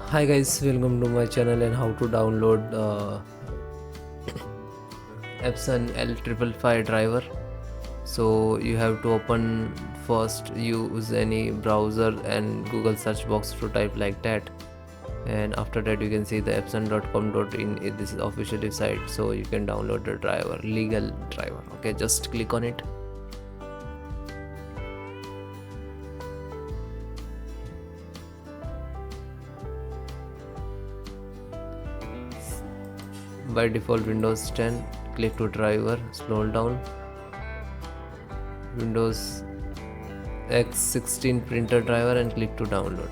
Hi guys, welcome to my channel and how to download Epson L555 driver. So you have to open first, use any browser and Google search box to type like that, and after that you can see the epson.com.in. This is official site, so you can download the driver, legal driver. Okay, just click on it. By default Windows 10, click to driver, scroll down, Windows X16 printer driver and click to download.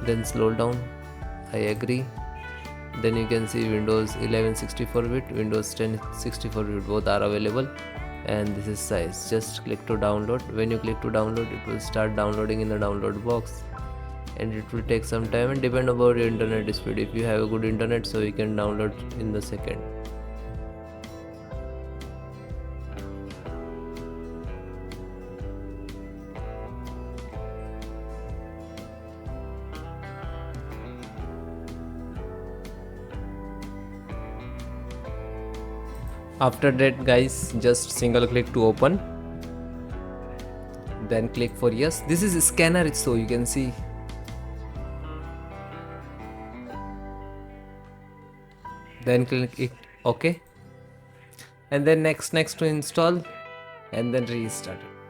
Then scroll down, I agree. Then you can see Windows 11 64-bit, Windows 10 64-bit, both are available, and this is size. Just click to download. When you click to download, it will start downloading in the download box, and it will take some time and depend about your internet speed. If you have a good internet, so you can download in the second. After that guys, just single click to open, then click for yes. This is a scanner, so you can see. Then click it OK, and then next to install, and then restart it.